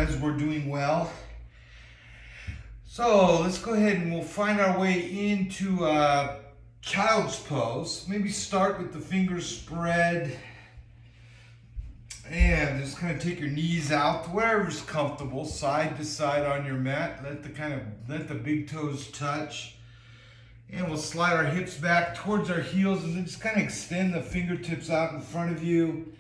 says we're doing well. So let's go ahead and we'll find our way into child's pose. Maybe start with the fingers spread and just kind of take your knees out to wherever's comfortable, side to side on your mat. Let the big toes touch. And we'll slide our hips back towards our heels and then just kind of extend the fingertips out in front of you.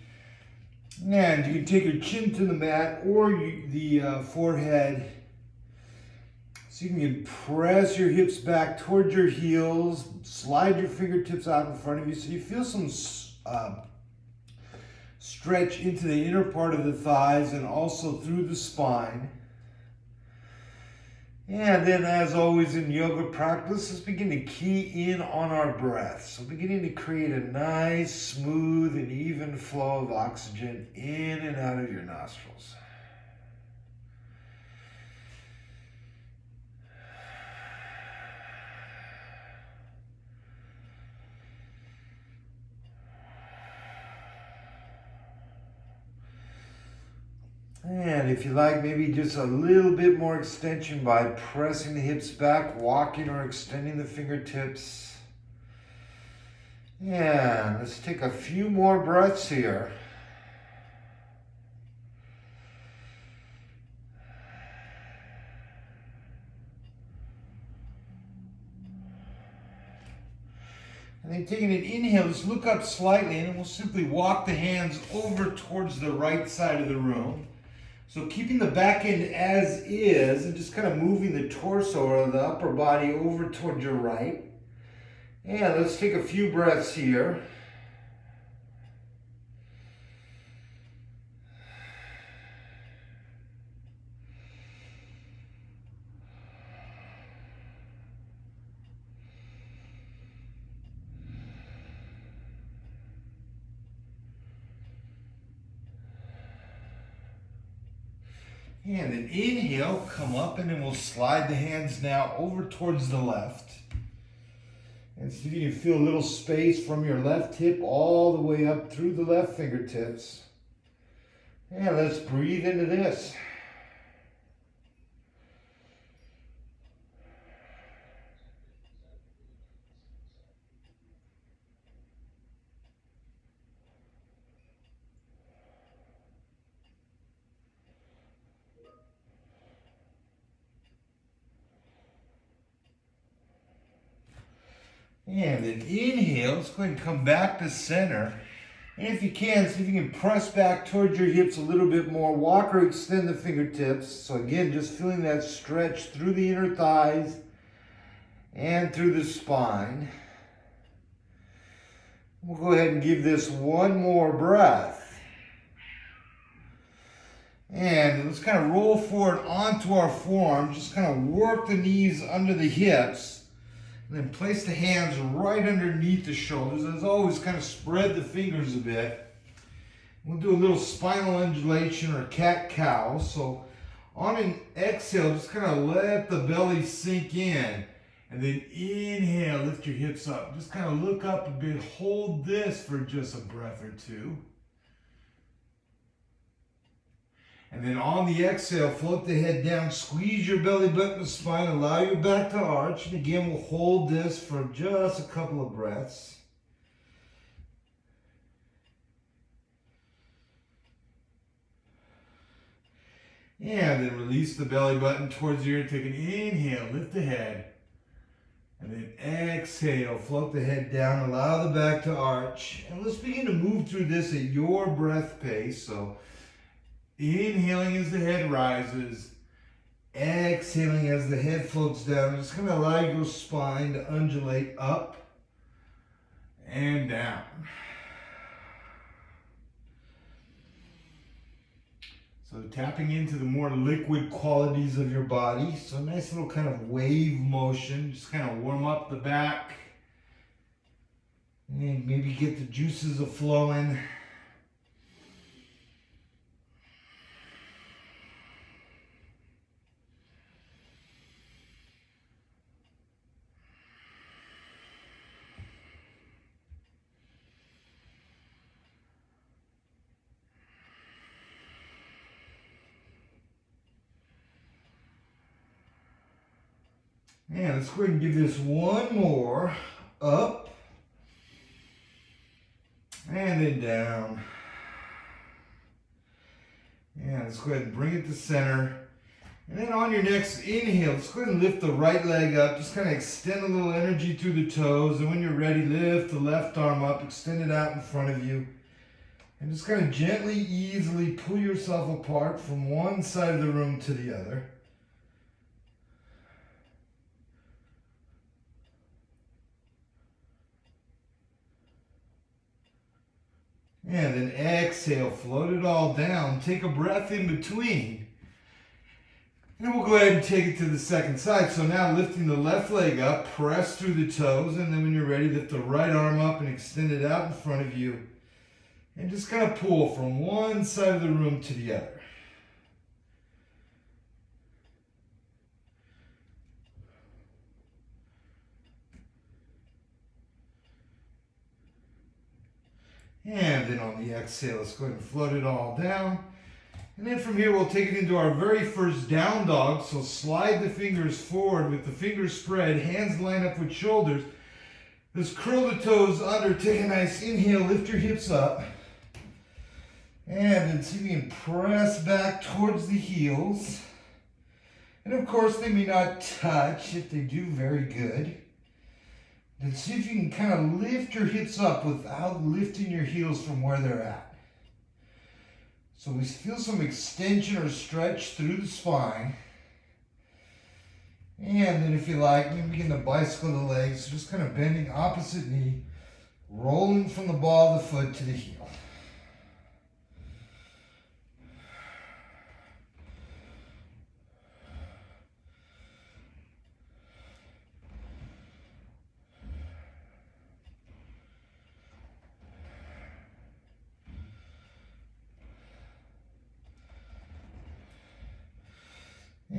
And you can take your chin to the mat or the forehead. So you can press your hips back towards your heels, slide your fingertips out in front of you so you feel some stretch into the inner part of the thighs and also through the spine. And then, as always in yoga practice, let's begin to key in on our breath. So beginning to create a nice, smooth, and even flow of oxygen in and out of your nostrils. And if you like, maybe just a little bit more extension by pressing the hips back, walking or extending the fingertips. And let's take a few more breaths here. And then taking an inhale, just look up slightly, and then we'll simply walk the hands over towards the right side of the room. So keeping the back end as is and just kind of moving the torso or the upper body over towards your right. And let's take a few breaths here. And then inhale, come up, and then we'll slide the hands now over towards the left. And see if you can feel a little space from your left hip all the way up through the left fingertips. And let's breathe into this. And then inhale, let's go ahead and come back to center. And if you can, see if you can press back towards your hips a little bit more. Walk or extend the fingertips. So again, just feeling that stretch through the inner thighs and through the spine. We'll go ahead and give this one more breath. And let's kind of roll forward onto our forearms. Just kind of work the knees under the hips. And then place the hands right underneath the shoulders. As always, kind of spread the fingers a bit. We'll do a little spinal undulation or cat-cow. So on an exhale, just kind of let the belly sink in. And then inhale, lift your hips up. Just kind of look up a bit. Hold this for just a breath or two. And then on the exhale, float the head down, squeeze your belly button and spine, allow your back to arch. And again, we'll hold this for just a couple of breaths. And then release the belly button towards the ear. Take an inhale, lift the head. And then exhale, float the head down, allow the back to arch. And let's begin to move through this at your breath pace. So inhaling as the head rises, exhaling as the head floats down. Just going to allow your spine to undulate up and down. So tapping into the more liquid qualities of your body. So a nice little kind of wave motion. Just kind of warm up the back. And maybe get the juices flowing. And let's go ahead and give this one more. Up. And then down. And let's go ahead and bring it to center. And then on your next inhale, let's go ahead and lift the right leg up. Just kind of extend a little energy through the toes. And when you're ready, lift the left arm up, extend it out in front of you. And just kind of gently, easily pull yourself apart from one side of the room to the other. And then exhale, float it all down. Take a breath in between. And we'll go ahead and take it to the second side. So now lifting the left leg up, press through the toes, and then when you're ready, lift the right arm up and extend it out in front of you. And just kind of pull from one side of the room to the other. And then on the exhale, let's go ahead and float it all down. And then from here, we'll take it into our very first down dog. So slide the fingers forward with the fingers spread, hands line up with shoulders. Just curl the toes under, take a nice inhale, lift your hips up. And then see if you can press back towards the heels. And of course, they may not touch. If they do, very good. Then see if you can kind of lift your hips up without lifting your heels from where they're at. So we feel some extension or stretch through the spine. And then if you like, maybe begin to bicycle the legs, just kind of bending opposite knee, rolling from the ball of the foot to the heel.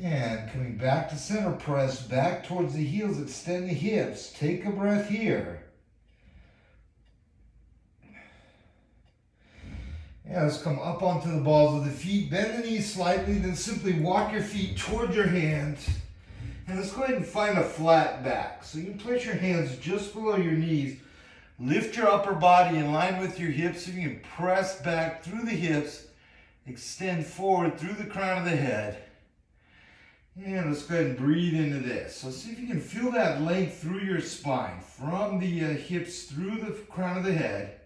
And coming back to center, press back towards the heels, extend the hips. Take a breath here. Yeah, let's come up onto the balls of the feet. Bend the knees slightly, then simply walk your feet towards your hands. And let's go ahead and find a flat back. So you can place your hands just below your knees. Lift your upper body in line with your hips. So you can press back through the hips. Extend forward through the crown of the head. And let's go ahead and breathe into this. So see if you can feel that length through your spine, from the hips through the crown of the head.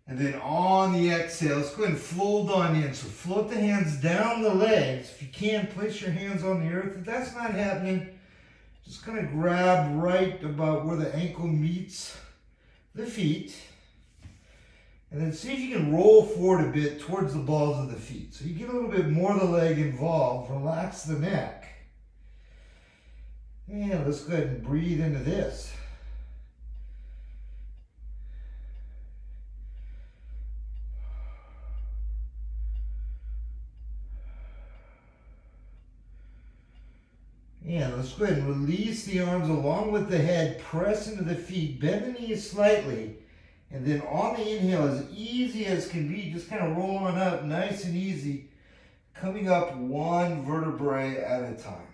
And then on the exhale, let's go ahead and fold on in. So float the hands down the legs. If you can, place your hands on the earth. If that's not happening, just kind of grab right about where the ankle meets the feet. And then see if you can roll forward a bit towards the balls of the feet. So you get a little bit more of the leg involved. Relax the neck. And let's go ahead and breathe into this. And let's go ahead and release the arms along with the head. Press into the feet. Bend the knees slightly. And then on the inhale, as easy as can be, just kind of roll on up, nice and easy, coming up one vertebrae at a time.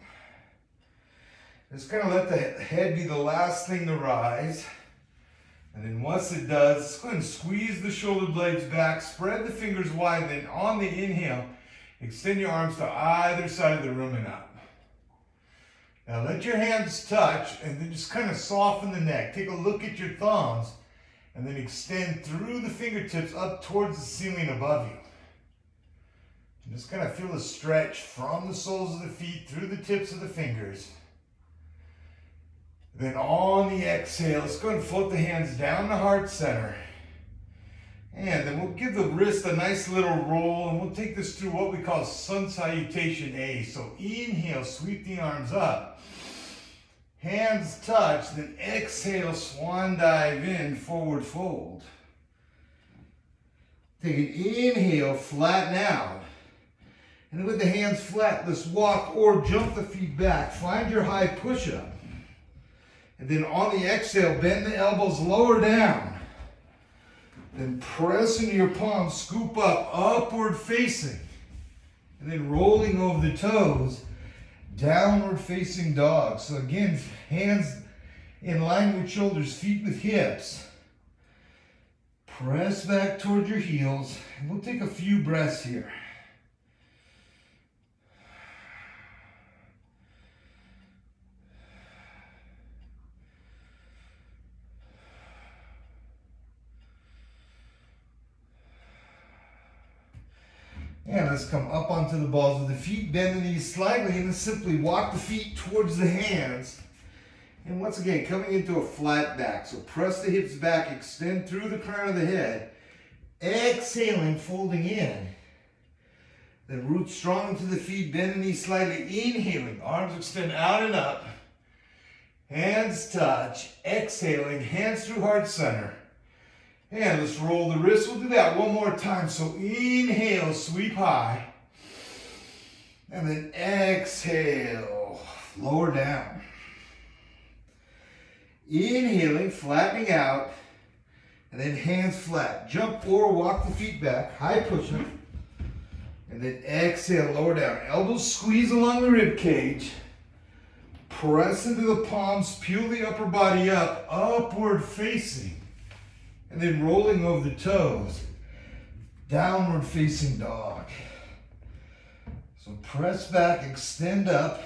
Just kind of let the head be the last thing to rise. And then once it does, let's go ahead and squeeze the shoulder blades back, spread the fingers wide, then on the inhale, extend your arms to either side of the room and up. Now let your hands touch, and then just kind of soften the neck. Take a look at your thumbs. And then extend through the fingertips up towards the ceiling above you. And just kind of feel the stretch from the soles of the feet through the tips of the fingers. Then on the exhale, let's go ahead and float the hands down the heart center. And then we'll give the wrist a nice little roll, and we'll take this through what we call sun salutation A. So inhale, sweep the arms up. Hands touch, then exhale, swan dive in, forward fold. Take an inhale, flatten out. And then with the hands flat, let's walk or jump the feet back. Find your high push-up. And then on the exhale, bend the elbows lower down. Then press into your palms, scoop up, upward facing. and then rolling over the toes, downward facing dog. So again, hands in line with shoulders, feet with hips. Press back toward your heels, and we'll take a few breaths here. And let's come up onto the balls of the feet, bend the knees slightly, and then simply walk the feet towards the hands. And once again, coming into a flat back. So press the hips back, extend through the crown of the head. Exhaling, folding in. Then root strong into the feet, bend the knees slightly, inhaling. Arms extend out and up. Hands touch. Exhaling, hands through heart center. And let's roll the wrists. We'll do that one more time. So inhale, sweep high. And then exhale, lower down. Inhaling, flattening out. And then hands flat. Jump or walk the feet back. High push-up. And then exhale, lower down. Elbows squeeze along the rib cage. Press into the palms. Peel the upper body up. Upward facing. And then rolling over the toes. Downward facing dog. So press back, extend up.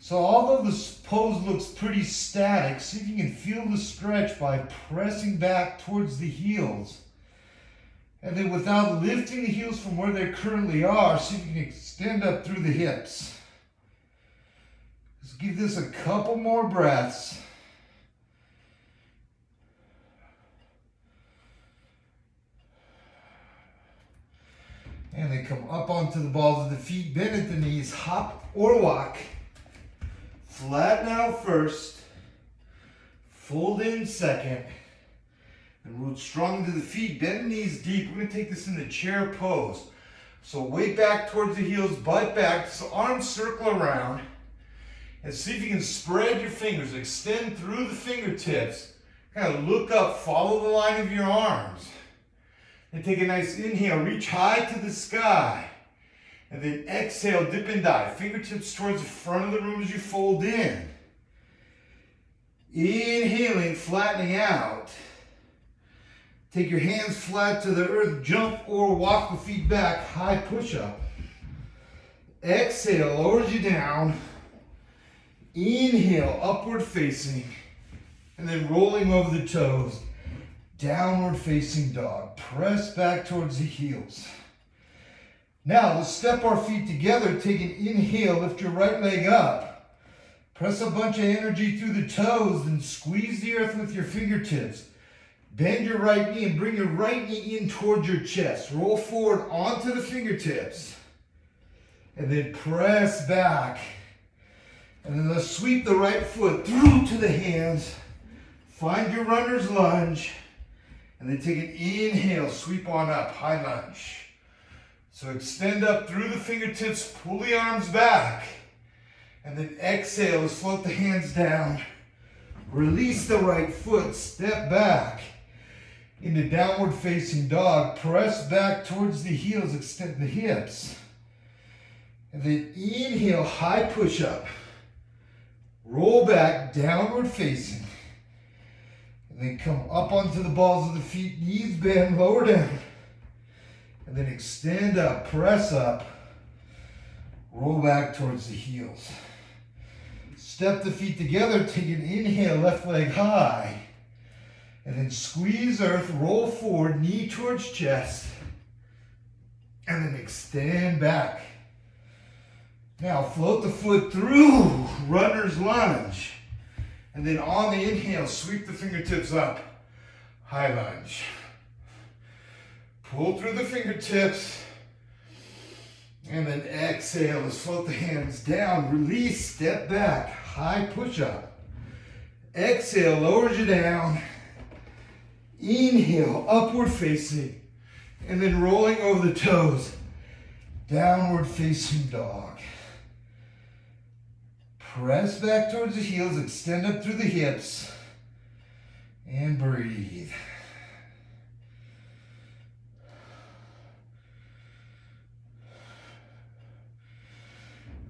So although this pose looks pretty static, see if you can feel the stretch by pressing back towards the heels. And then without lifting the heels from where they currently are, see if you can extend up through the hips. Let's give this a couple more breaths. And then come up onto the balls of the feet, bend at the knees, hop or walk. Flatten out first, fold in second, and root strong into the feet, bend the knees deep. We're going to take this in the chair pose. So weight back towards the heels, butt back, so arms circle around, and see if you can spread your fingers, extend through the fingertips, kind of look up, follow the line of your arms. And take a nice inhale, reach high to the sky. And then exhale, dip and dive. Fingertips towards the front of the room as you fold in. Inhaling, flattening out. Take your hands flat to the earth, jump or walk the feet back, high push-up. Exhale, lowers you down. Inhale, upward facing. And then rolling over the toes. Downward facing dog. Press back towards the heels. Now let's step our feet together. Take an inhale, lift your right leg up. Press a bunch of energy through the toes, then squeeze the earth with your fingertips. Bend your right knee and bring your right knee in towards your chest. Roll forward onto the fingertips. And then press back. And then let's sweep the right foot through to the hands. Find your runner's lunge. And then take an inhale, sweep on up, high lunge. So extend up through the fingertips, pull the arms back. And then exhale, let's float the hands down. Release the right foot, step back into downward facing dog. Press back towards the heels, extend the hips. And then inhale, high push up. Roll back, downward facing. And then come up onto the balls of the feet, knees bend, lower down. And then extend up, press up, roll back towards the heels. Step the feet together, take an inhale, left leg high. And then squeeze earth, roll forward, knee towards chest. And then extend back. Now float the foot through, runner's lunge. And then on the inhale, sweep the fingertips up, high lunge. Pull through the fingertips. And then exhale, let's float the hands down, release, step back, high push-up. Exhale, lowers you down. Inhale, upward facing. And then rolling over the toes, downward facing dog. Press back towards the heels, extend up through the hips, and breathe.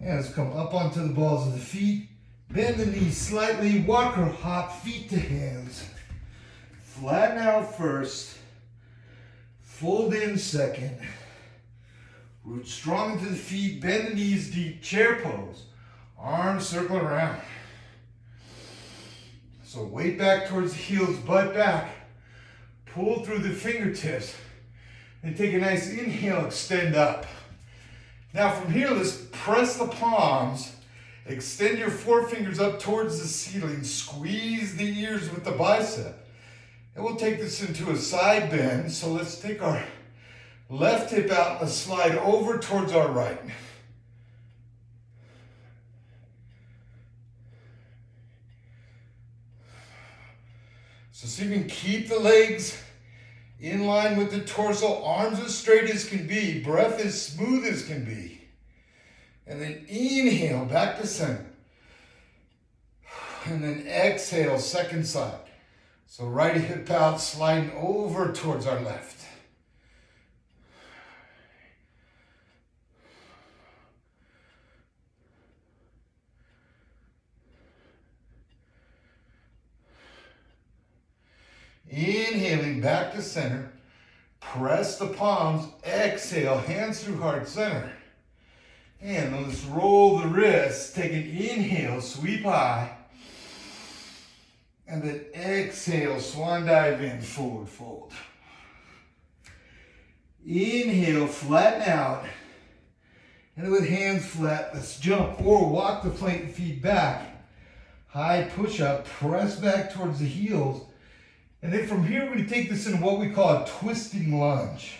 And let's come up onto the balls of the feet. Bend the knees slightly, walk or hop, feet to hands. Flatten out first. Fold in second. Root strong into the feet, bend the knees deep, chair pose. Arms circle around. So weight back towards the heels, butt back. Pull through the fingertips. And take a nice inhale, extend up. Now from here, let's press the palms. Extend your forefingers up towards the ceiling. Squeeze the ears with the bicep. And we'll take this into a side bend. So let's take our left hip out and slide over towards our right. So see if you can keep the legs in line with the torso, arms as straight as can be, breath as smooth as can be. And then inhale, back to center. And then exhale, second side. So right hip out, sliding over towards our left. Inhaling back to center, press the palms, exhale, hands through heart center. And then let's roll the wrists, take an inhale, sweep high. And then exhale, swan dive in, forward fold. Inhale, flatten out. And then with hands flat, let's jump or walk the plank and feet back. High push up, press back towards the heels. And then from here, we're going to take this into what we call a twisting lunge.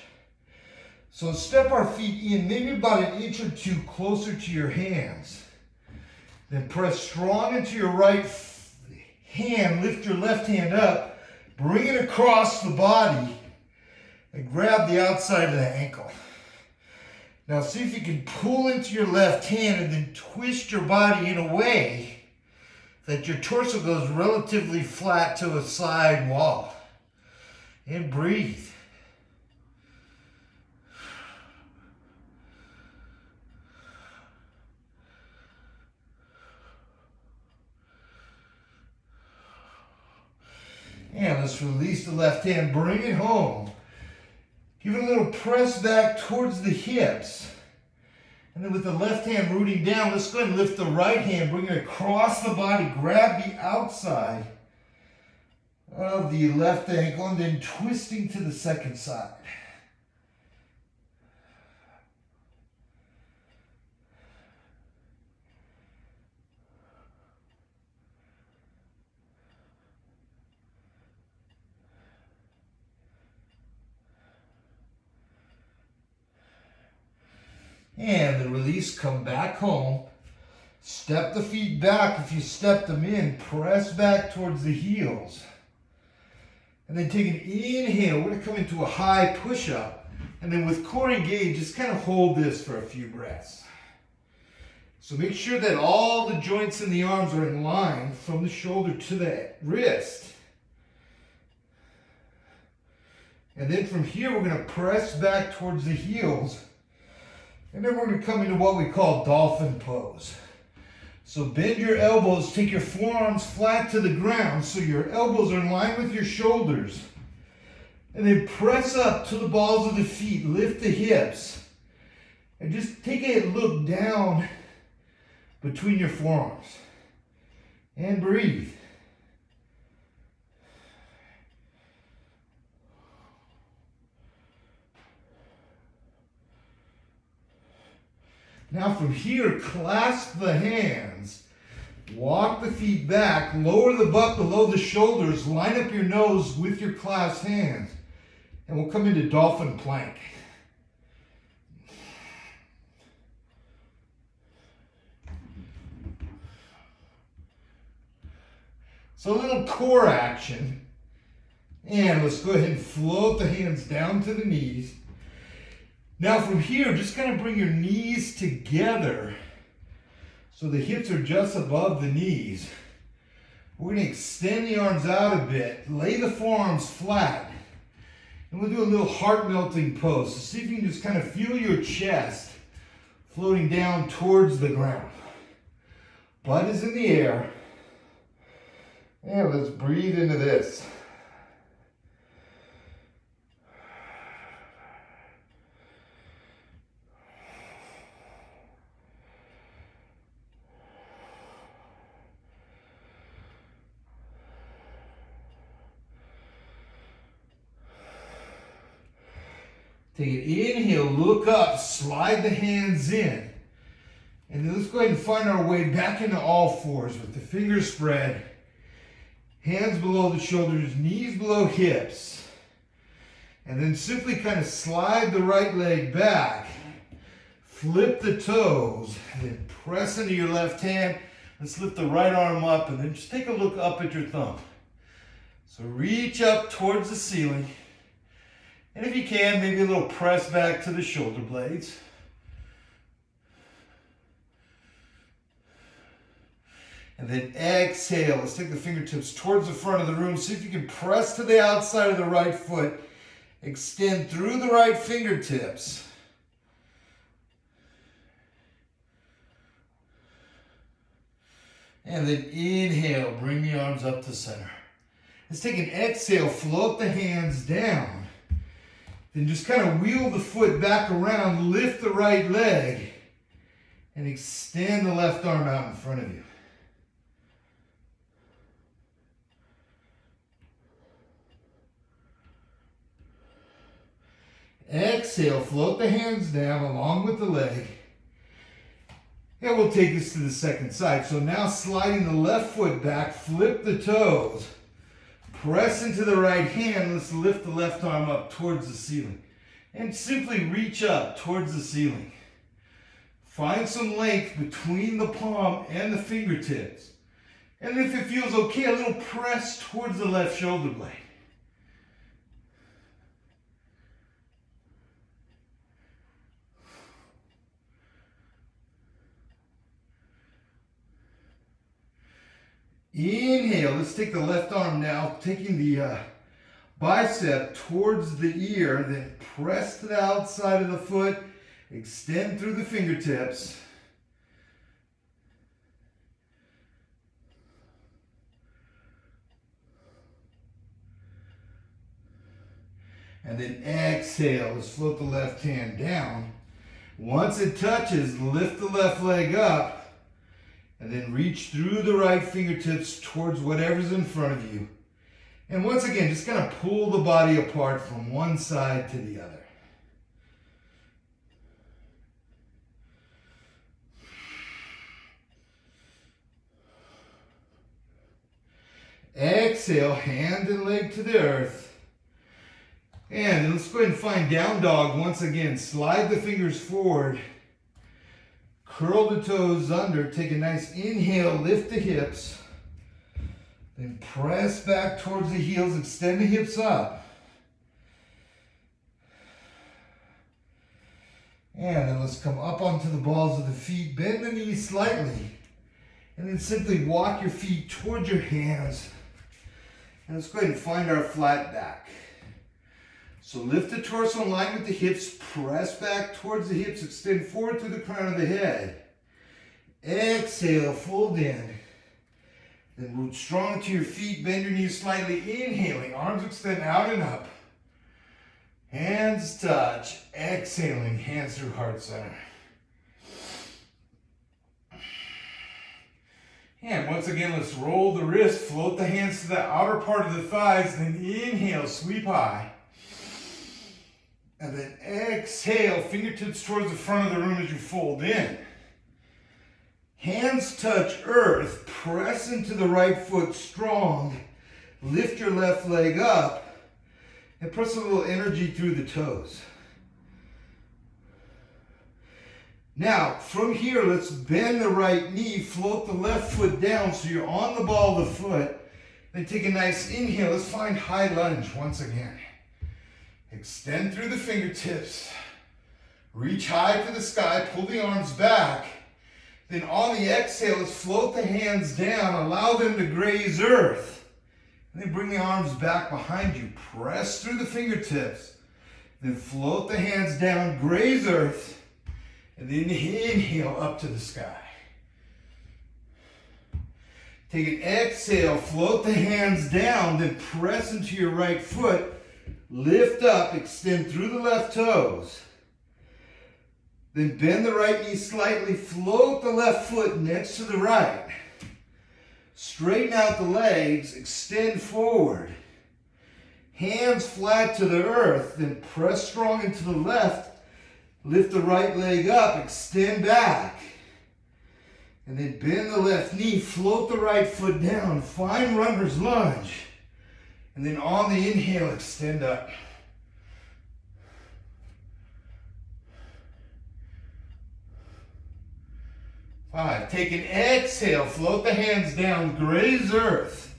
So step our feet in, maybe about an inch or two closer to your hands. Then press strong into your right hand, lift your left hand up, bring it across the body, and grab the outside of the ankle. Now see if you can pull into your left hand and then twist your body in a way that your torso goes relatively flat to a side wall. And breathe. And let's release the left hand, bring it home. Give it a little press back towards the hips. And then with the left hand rooting down, let's go ahead and lift the right hand, bring it across the body, grab the outside of the left ankle, and then twisting to the second side. And the release, come back home. Step the feet back if you step them in. Press back towards the heels. And then take an inhale. We're going to come into a high push-up. And then with core engaged, just kind of hold this for a few breaths. So make sure that all the joints in the arms are in line from the shoulder to the wrist. And then from here, we're going to press back towards the heels. And then we're going to come into what we call dolphin pose. So bend your elbows, take your forearms flat to the ground so your elbows are in line with your shoulders. And then press up to the balls of the feet, lift the hips. And just take a look down between your forearms. And breathe. Now from here, clasp the hands, walk the feet back, lower the butt below the shoulders, line up your nose with your clasped hands, and we'll come into dolphin plank. So a little core action, and let's go ahead and float the hands down to the knees. Now from here, just kind of bring your knees together so the hips are just above the knees. We're going to extend the arms out a bit, lay the forearms flat, and we'll do a little heart melting pose. So see if you can just kind of feel your chest floating down towards the ground. Butt is in the air. And let's breathe into this. Take an inhale, look up, slide the hands in. And then let's go ahead and find our way back into all fours with the fingers spread. Hands below the shoulders, knees below hips. And then simply kind of slide the right leg back. Flip the toes. And then press into your left hand. Let's lift the right arm up and then just take a look up at your thumb. So reach up towards the ceiling. And if you can, maybe a little press back to the shoulder blades. And then exhale. Let's take the fingertips towards the front of the room. See if you can press to the outside of the right foot. Extend through the right fingertips. And then inhale, bring the arms up to center. Let's take an exhale, float the hands down. Then just kind of wheel the foot back around, lift the right leg, and extend the left arm out in front of you. Exhale, float the hands down along with the leg. And we'll take this to the second side. So now sliding the left foot back, flip the toes. Press into the right hand. Let's lift the left arm up towards the ceiling. And simply reach up towards the ceiling. Find some length between the palm and the fingertips. And if it feels okay, a little press towards the left shoulder blade. Inhale, let's take the left arm now, taking the bicep towards the ear, then press to the outside of the foot, extend through the fingertips. And then exhale, let's float the left hand down. Once it touches, lift the left leg up. And then reach through the right fingertips towards whatever's in front of you. And once again, just kind of pull the body apart from one side to the other. Exhale, hand and leg to the earth. And let's go ahead and find down dog once again. Slide the fingers forward. Curl the toes under, take a nice inhale, lift the hips, then press back towards the heels, extend the hips up. And then let's come up onto the balls of the feet, bend the knees slightly, and then simply walk your feet towards your hands. And let's go ahead and find our flat back. So lift the torso in line with the hips, press back towards the hips, extend forward through the crown of the head. Exhale, fold in. Then root strong to your feet, bend your knees slightly, inhaling, arms extend out and up. Hands touch, exhaling, hands through heart center. And once again, let's roll the wrist, float the hands to the outer part of the thighs, then inhale, sweep high. And then exhale, fingertips towards the front of the room as you fold in. Hands touch earth, press into the right foot strong. Lift your left leg up and press a little energy through the toes. Now, from here, let's bend the right knee, float the left foot down so you're on the ball of the foot. Then take a nice inhale. Let's find high lunge once again. Extend through the fingertips. Reach high to the sky, pull the arms back. Then on the exhale, let's float the hands down, allow them to graze earth. And then bring the arms back behind you. Press through the fingertips. Then float the hands down, graze earth. And then inhale up to the sky. Take an exhale, float the hands down, then press into your right foot. Lift up, extend through the left toes. Then bend the right knee slightly, float the left foot next to the right. Straighten out the legs, extend forward. Hands flat to the earth, then press strong into the left. Lift the right leg up, extend back. And then bend the left knee, float the right foot down, find runner's lunge. And then on the inhale, extend up. Five, take an exhale, float the hands down, graze earth.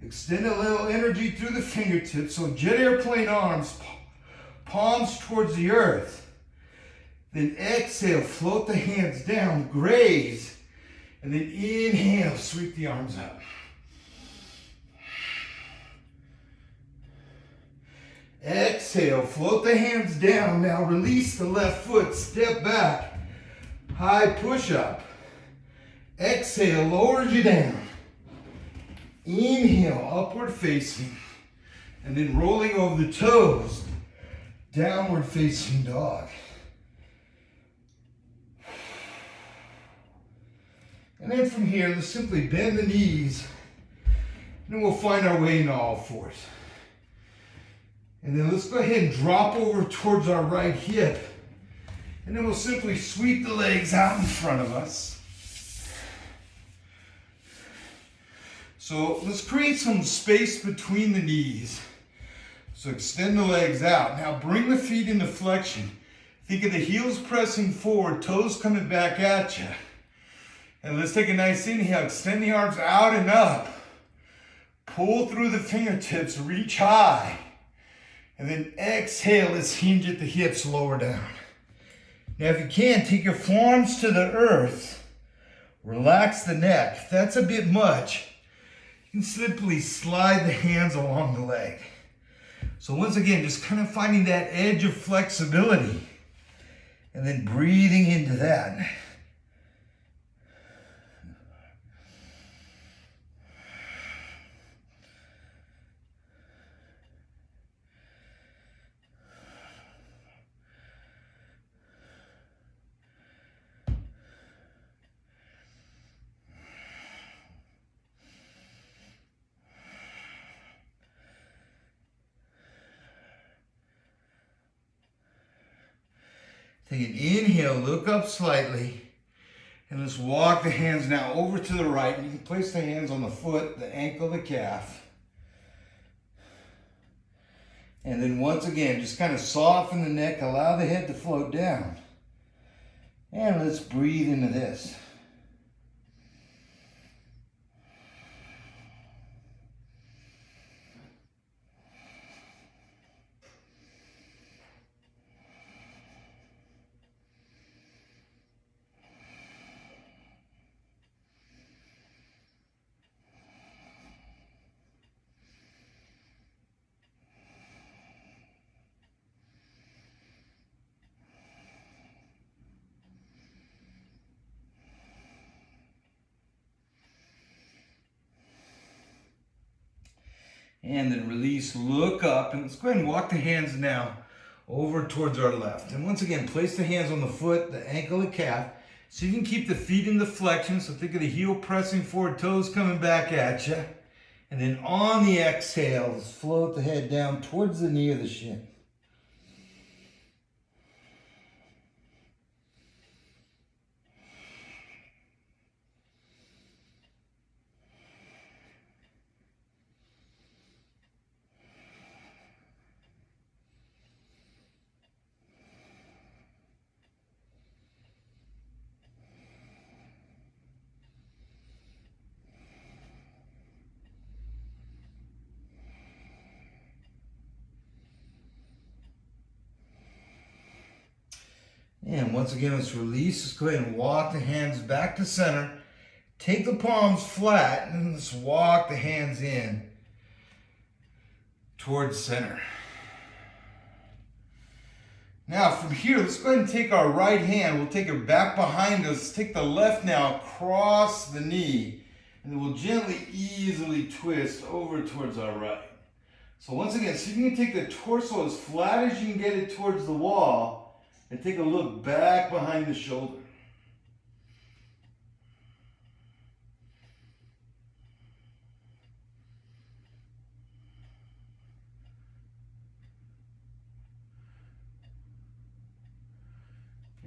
Extend a little energy through the fingertips, so jet airplane arms, palms towards the earth. Then exhale, float the hands down, graze. And then inhale, sweep the arms up. Exhale, float the hands down. Now release the left foot, step back. High push-up. Exhale, lowers you down. Inhale, upward facing. And then rolling over the toes, downward facing dog. And then from here, let's simply bend the knees. And then we'll find our way into all fours. And then let's go ahead and drop over towards our right hip. And then we'll simply sweep the legs out in front of us. So let's create some space between the knees. So extend the legs out. Now bring the feet into flexion. Think of the heels pressing forward, toes coming back at you. And let's take a nice inhale, extend the arms out and up. Pull through the fingertips, reach high. And then exhale, let's hinge at the hips, lower down. Now if you can, take your forearms to the earth. Relax the neck. If that's a bit much, you can simply slide the hands along the leg. So once again, just kind of finding that edge of flexibility. And then breathing into that. Take an inhale, look up slightly, and let's walk the hands now over to the right. You can place the hands on the foot, the ankle, the calf. And then once again, just kind of soften the neck, allow the head to float down. And let's breathe into this. And then release, look up, and let's go ahead and walk the hands now over towards our left. And once again, place the hands on the foot, the ankle, the calf, so you can keep the feet in the flexion. So think of the heel pressing forward, toes coming back at you. And then on the exhale, let's float the head down towards the knee or the shin. And once again, let's release. Let's go ahead and walk the hands back to center. Take the palms flat, and let's walk the hands in towards center. Now from here, let's go ahead and take our right hand. We'll take it back behind us. Take the left now across the knee. And then we'll gently, easily twist over towards our right. So once again, see if you can take the torso as flat as you can get it towards the wall. And take a look back behind the shoulder.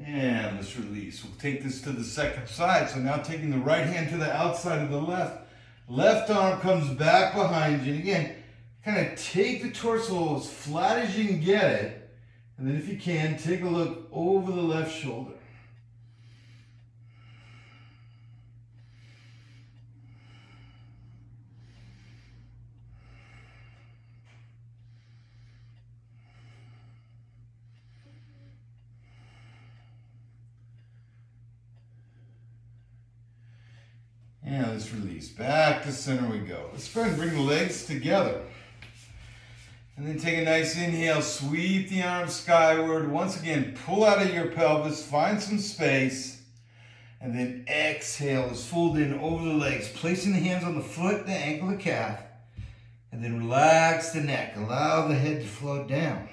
And let's release. We'll take this to the second side. So now taking the right hand to the outside of the left. Left arm comes back behind you. And again, kind of take the torso as flat as you can get it. And then if you can, take a look over the left shoulder. And let's release. Back to center we go. Let's go ahead and bring the legs together. And then take a nice inhale, sweep the arms skyward. Once again, pull out of your pelvis, find some space. And then exhale as fold in over the legs, placing the hands on the foot, the ankle, the calf. And then relax the neck. Allow the head to float down.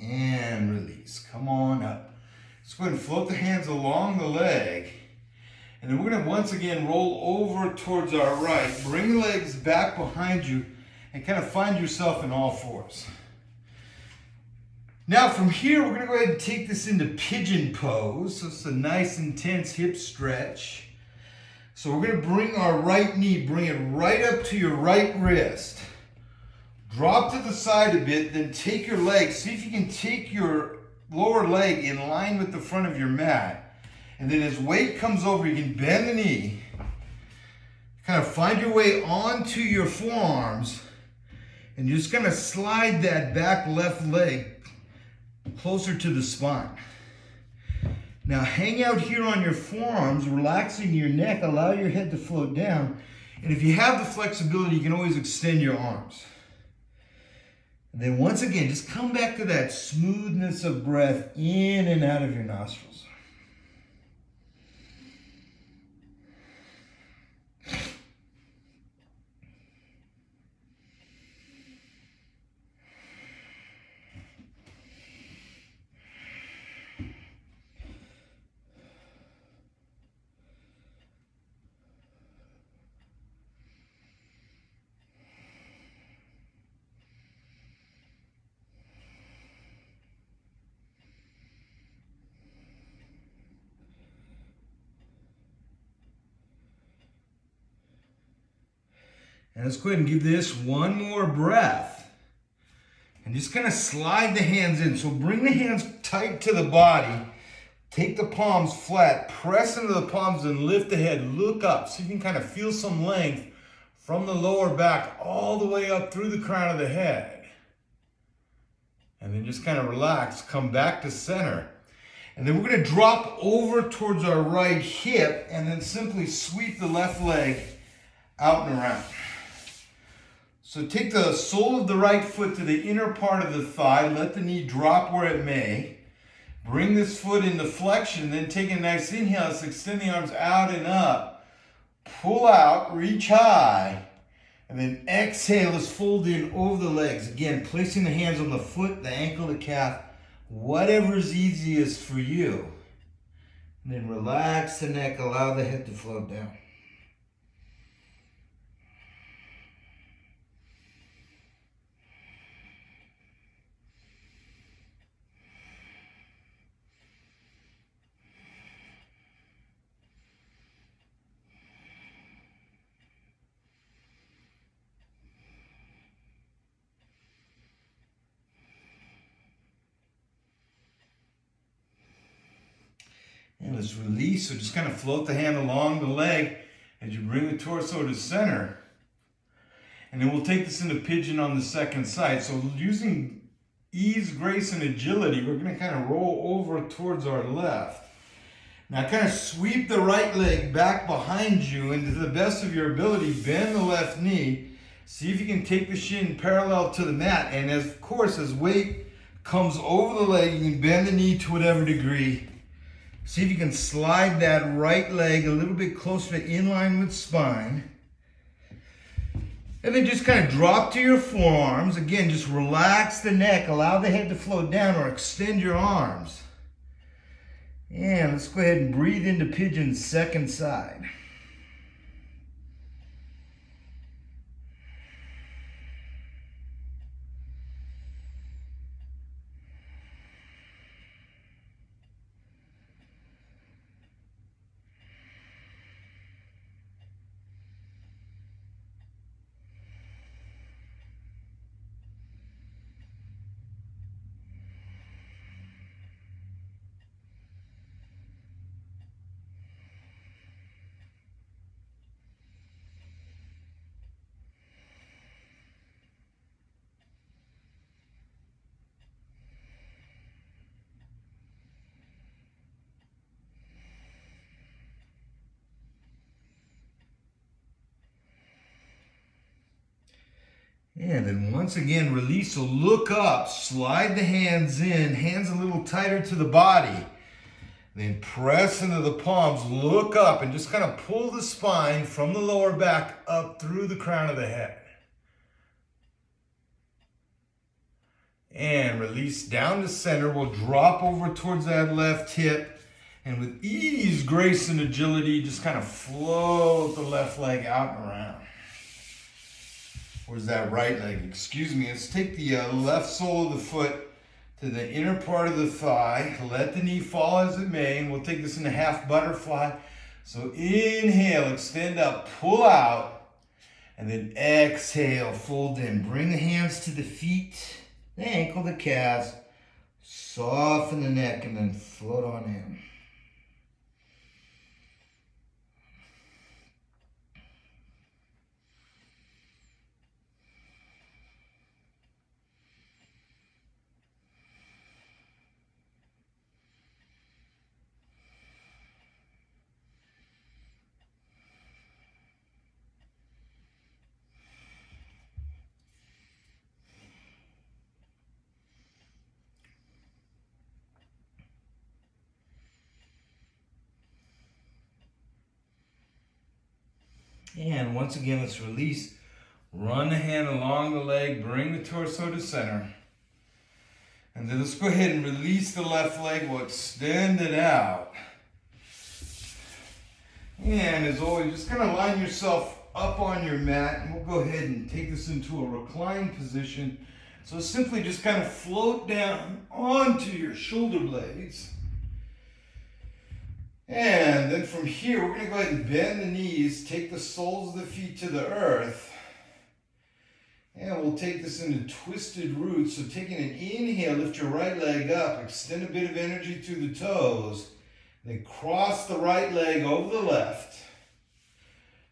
And release. Come on up. Let's go ahead and float the hands along the leg. And then we're going to once again roll over towards our right. Bring the legs back behind you and kind of find yourself in all fours. Now from here, we're going to go ahead and take this into pigeon pose. So it's a nice intense hip stretch. So we're going to bring our right knee, bring it right up to your right wrist. Drop to the side a bit, then take your leg. See if you can take your lower leg in line with the front of your mat. And then as weight comes over, you can bend the knee. Kind of find your way onto your forearms. And you're just going to slide that back left leg closer to the spine. Now hang out here on your forearms, relaxing your neck. Allow your head to float down. And if you have the flexibility, you can always extend your arms. And then once again, just come back to that smoothness of breath in and out of your nostrils. And let's go ahead and give this one more breath. And just kind of slide the hands in. So bring the hands tight to the body. Take the palms flat. Press into the palms and lift the head. Look up. So you can kind of feel some length from the lower back all the way up through the crown of the head. And then just kind of relax. Come back to center. And then we're going to drop over towards our right hip and then simply sweep the left leg out and around. So take the sole of the right foot to the inner part of the thigh. Let the knee drop where it may. Bring this foot into flexion. Then take a nice inhale. Let's extend the arms out and up. Pull out, reach high. And then exhale as fold in over the legs. Again, placing the hands on the foot, the ankle, the calf. Whatever is easiest for you. And then relax the neck. Allow the head to float down. And let's release. So just kind of float the hand along the leg. as you bring the torso to center. And then we'll take this into pigeon on the second side. So using ease, grace, and agility, we're going to kind of roll over towards our left. Now kind of sweep the right leg back behind you, and to the best of your ability, bend the left knee. See if you can take the shin parallel to the mat. And as, of course, as weight comes over the leg, you can bend the knee to whatever degree. See if you can slide that right leg a little bit closer to in line with spine. And then just kind of drop to your forearms. Again, just relax the neck. Allow the head to float down or extend your arms. And let's go ahead and breathe into pigeon second side. And then once again, release. So look up, slide the hands in, hands a little tighter to the body. Then press into the palms, look up, and just kind of pull the spine from the lower back up through the crown of the head. And release down to center. We'll drop over towards that left hip. And with ease, grace, and agility, just kind of float the left leg out and around. Where's that right leg? Excuse me. Let's take the left sole of the foot to the inner part of the thigh. Let the knee fall as it may. And we'll take this in a half butterfly. So inhale, extend up, pull out. And then exhale, fold in. Bring the hands to the feet, the ankle, the calves. Soften the neck and then float on in. And once again, let's release. Run the hand along the leg, bring the torso to center. And then let's go ahead and release the left leg. We'll extend it out. And as always, just kind of line yourself up on your mat. And we'll go ahead and take this into a reclined position. So simply just kind of float down onto your shoulder blades. And then from here, we're going to go ahead and bend the knees, take the soles of the feet to the earth. And we'll take this into twisted roots. So taking an inhale, lift your right leg up, extend a bit of energy through the toes. Then cross the right leg over the left.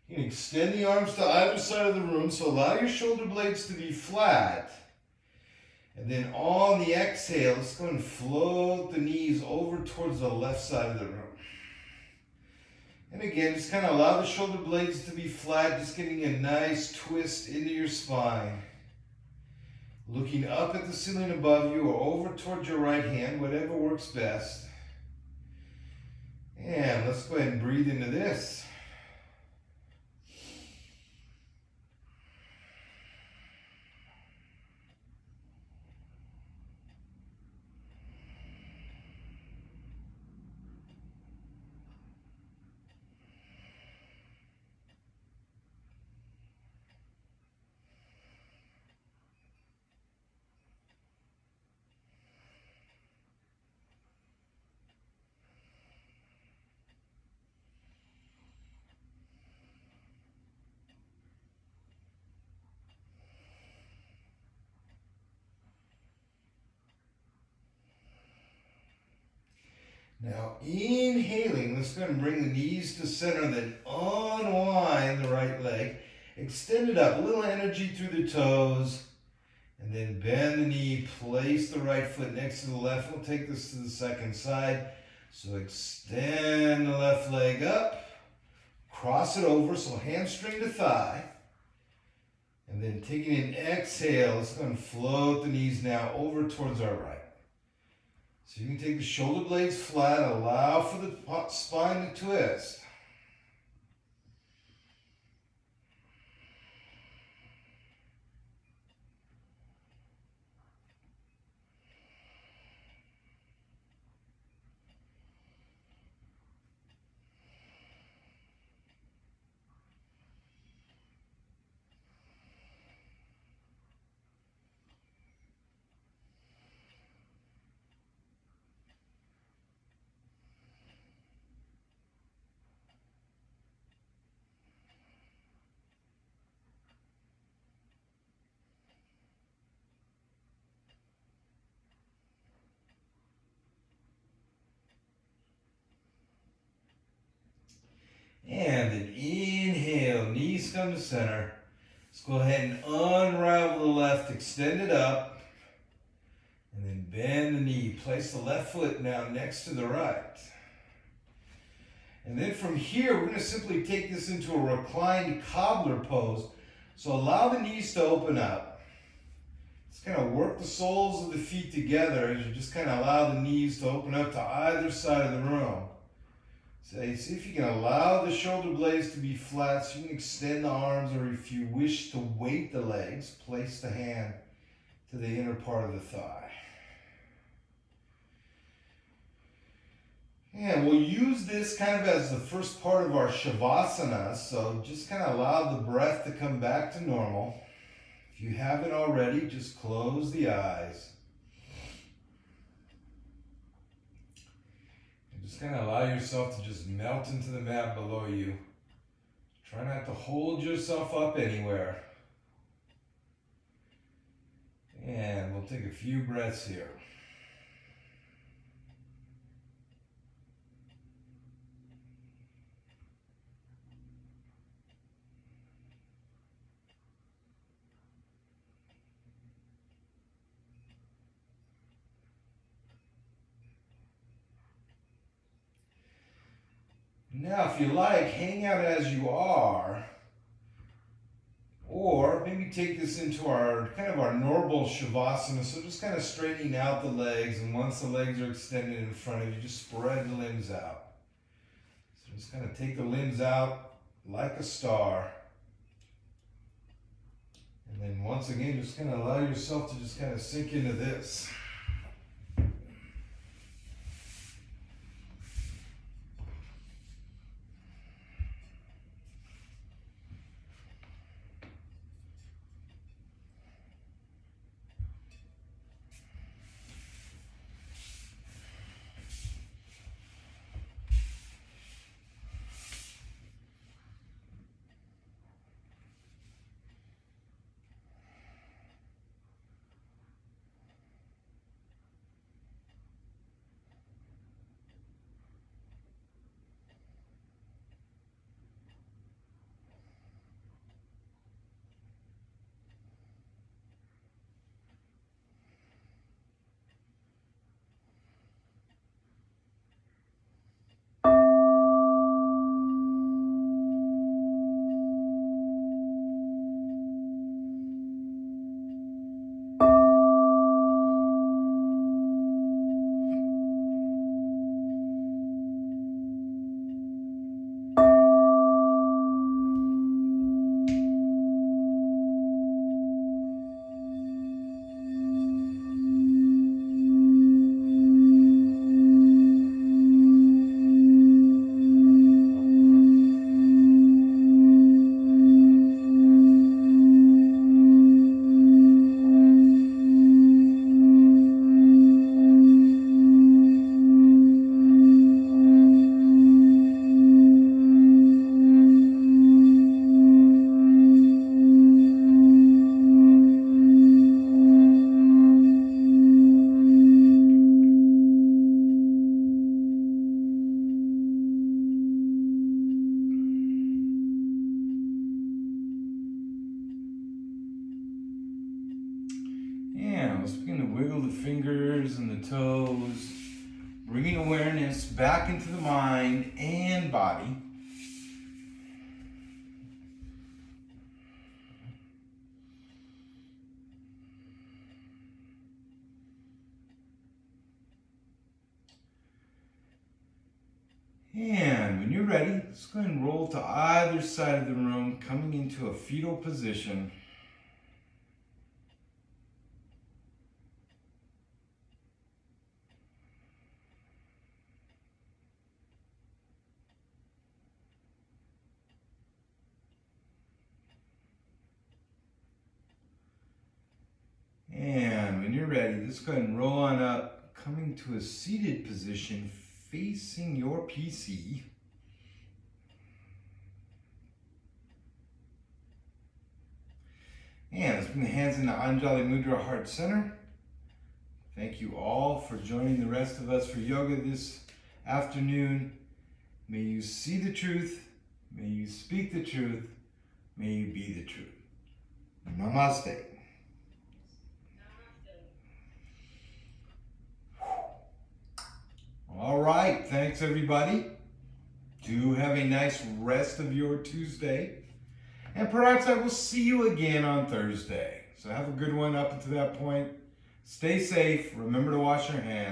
You can extend the arms to either side of the room, so allow your shoulder blades to be flat. And then on the exhale, let's go and float the knees over towards the left side of the room. And again, just kind of allow the shoulder blades to be flat, just getting a nice twist into your spine. Looking up at the ceiling above you or over towards your right hand, whatever works best. And let's go ahead and breathe into this. Now inhaling, let's go and bring the knees to center, then unwind the right leg. Extend it up, a little energy through the toes, and then bend the knee, place the right foot next to the left. We'll take this to the second side. So extend the left leg up, cross it over, so hamstring to thigh. And then taking an exhale, let's go and float the knees now over towards our right. So you can take the shoulder blades flat, allow for the spine to twist. And then inhale, knees come to center. Let's go ahead and unravel the left, extend it up, and then bend the knee. Place the left foot now next to the right. And then from here, we're going to simply take this into a reclined cobbler pose. So allow the knees to open up. Let's kind of work the soles of the feet together as you just kind of allow the knees to open up to either side of the room. So see if you can allow the shoulder blades to be flat so you can extend the arms, or if you wish to weight the legs, place the hand to the inner part of the thigh. And we'll use this kind of as the first part of our Shavasana, so just kind of allow the breath to come back to normal. If you haven't already, just close the eyes. Just kind of allow yourself to just melt into the mat below you. Try not to hold yourself up anywhere. And we'll take a few breaths here. Now, if you like, hang out as you are, or maybe take this into our kind of our normal Shavasana. So just kind of straightening out the legs, and once the legs are extended in front of you, just spread the limbs out. So just kind of take the limbs out like a star. And then once again, just kind of allow yourself to just kind of sink into this. And let's begin to wiggle the fingers and the toes, bringing awareness back into the mind and body. And when you're ready, let's go ahead and roll to either side of the room, coming into a fetal position. And when you're ready, let's go ahead and roll on up, coming to a seated position, facing your PC. And let's bring the hands into Anjali Mudra, Heart Center. Thank you all for joining the rest of us for yoga this afternoon. May you see the truth. May you speak the truth. May you be the truth. Namaste. All right, thanks everybody. Do have a nice rest of your Tuesday. And perhaps I will see you again on Thursday. So have a good one up until that point. Stay safe. Remember to wash your hands.